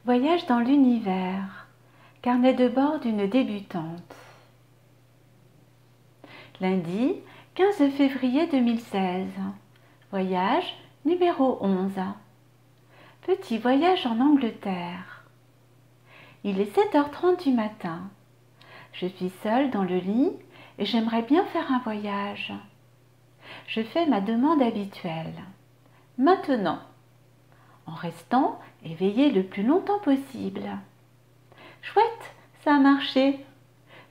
Voyage dans l'univers. Carnet de bord d'une débutante. Lundi 15 février 2016. Voyage numéro 11. Petit voyage en Angleterre. Il est 7h30 du matin. Je suis seule dans le lit et j'aimerais bien faire un voyage. Je fais ma demande habituelle. Maintenant, en restant éveillée le plus longtemps possible. Chouette, ça a marché.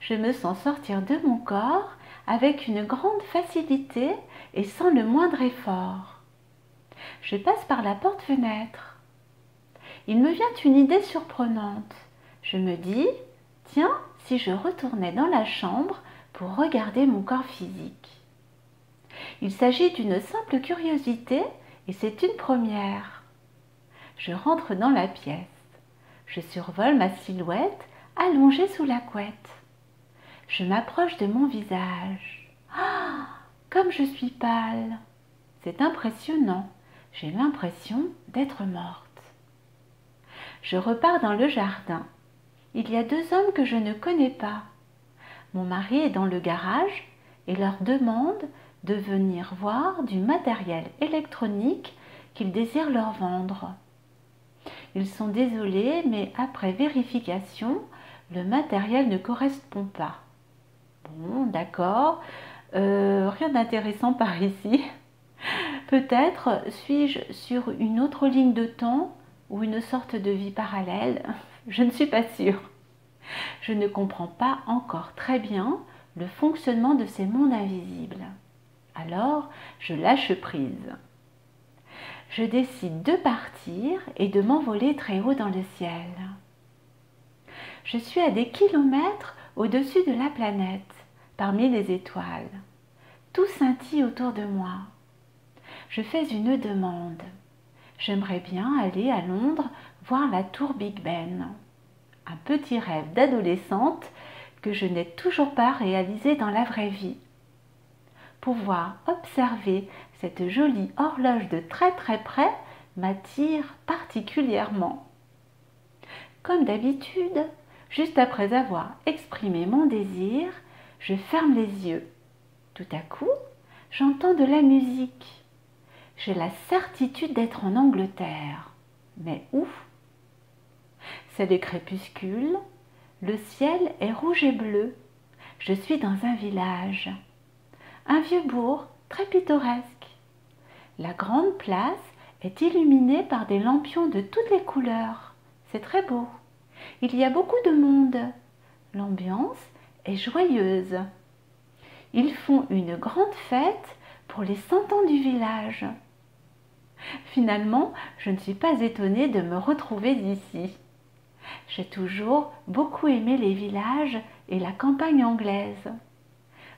Je me sens sortir de mon corps avec une grande facilité et sans le moindre effort. Je passe par la porte-fenêtre. Il me vient une idée surprenante. Je me dis, tiens, si je retournais dans la chambre pour regarder mon corps physique. Il s'agit d'une simple curiosité et c'est une première. Je rentre dans la pièce. Je survole ma silhouette allongée sous la couette. Je m'approche de mon visage. Ah, comme je suis pâle! C'est impressionnant. J'ai l'impression d'être morte. Je repars dans le jardin. Il y a 2 hommes que je ne connais pas. Mon mari est dans le garage et leur demande de venir voir du matériel électronique qu'ils désirent leur vendre. Ils sont désolés, mais après vérification, le matériel ne correspond pas. Bon, d'accord, rien d'intéressant par ici. Peut-être suis-je sur une autre ligne de temps ou une sorte de vie parallèle. Je ne suis pas sûre. Je ne comprends pas encore très bien le fonctionnement de ces mondes invisibles. Alors, je lâche prise. Je décide de partir et de m'envoler très haut dans le ciel. Je suis à des kilomètres au-dessus de la planète, parmi les étoiles. Tout scintille autour de moi. Je fais une demande. J'aimerais bien aller à Londres voir la tour Big Ben. Un petit rêve d'adolescente que je n'ai toujours pas réalisé dans la vraie vie. Pouvoir observer cette jolie horloge de très très près m'attire particulièrement. Comme d'habitude, juste après avoir exprimé mon désir, je ferme les yeux. Tout à coup, j'entends de la musique. J'ai la certitude d'être en Angleterre. Mais où? C'est le crépuscule, le ciel est rouge et bleu. Je suis dans un village. Un vieux bourg très pittoresque. La grande place est illuminée par des lampions de toutes les couleurs. C'est très beau. Il y a beaucoup de monde. L'ambiance est joyeuse. Ils font une grande fête pour les 100 ans du village. Finalement, je ne suis pas étonnée de me retrouver ici. J'ai toujours beaucoup aimé les villages et la campagne anglaise.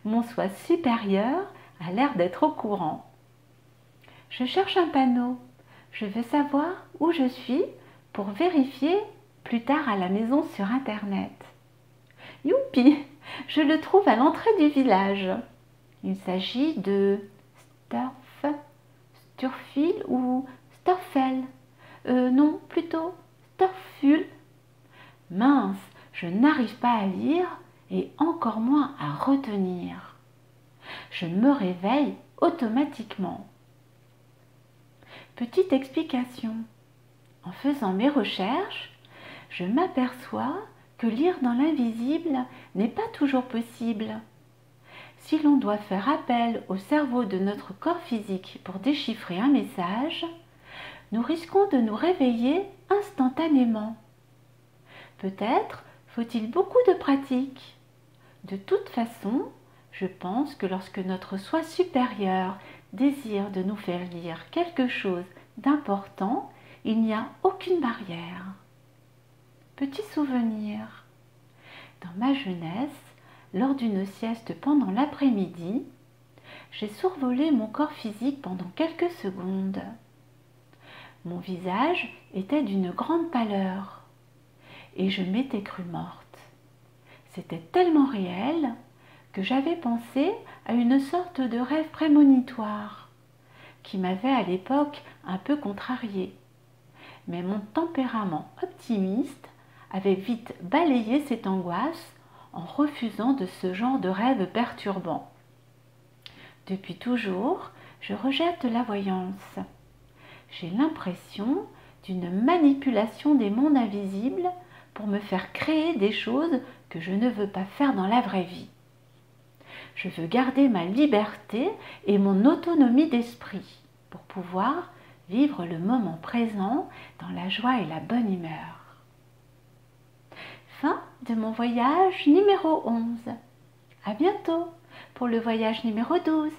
Mon soi supérieur a l'air d'être au courant. Je cherche un panneau. Je veux savoir où je suis pour vérifier plus tard à la maison sur Internet. Youpi! Je le trouve à l'entrée du village. Il s'agit de Sturfield ou Storfell. Non, plutôt Storful. Mince, je n'arrive pas à lire et encore moins à retenir. Je me réveille automatiquement. Petite explication. En faisant mes recherches, je m'aperçois que lire dans l'invisible n'est pas toujours possible. Si l'on doit faire appel au cerveau de notre corps physique pour déchiffrer un message, nous risquons de nous réveiller instantanément. Peut-être faut-il beaucoup de pratique. De toute façon, je pense que lorsque notre soi supérieur désire de nous faire lire quelque chose d'important, il n'y a aucune barrière. Petit souvenir. Dans ma jeunesse, lors d'une sieste pendant l'après-midi, j'ai survolé mon corps physique pendant quelques secondes. Mon visage était d'une grande pâleur et je m'étais crue morte. C'était tellement réel que j'avais pensé à une sorte de rêve prémonitoire qui m'avait à l'époque un peu contrariée. Mais mon tempérament optimiste optimiste, avait vite balayé cette angoisse en refusant de ce genre de rêve perturbant. Depuis toujours, je rejette la voyance. J'ai l'impression d'une manipulation des mondes invisibles pour me faire créer des choses que je ne veux pas faire dans la vraie vie. Je veux garder ma liberté et mon autonomie d'esprit pour pouvoir vivre le moment présent dans la joie et la bonne humeur. Fin de mon voyage numéro 11. À bientôt pour le voyage numéro 12.